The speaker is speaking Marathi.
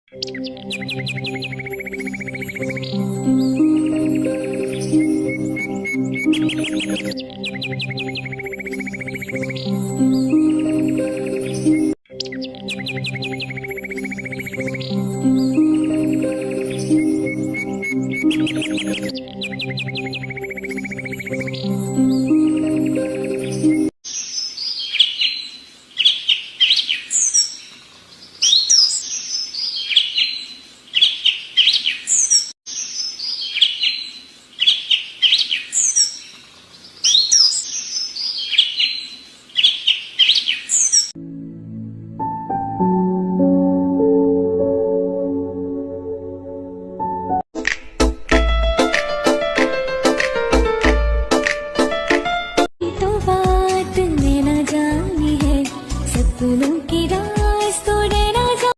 तो बात में न जानी है, सपनों की राज तोड़े ना जा।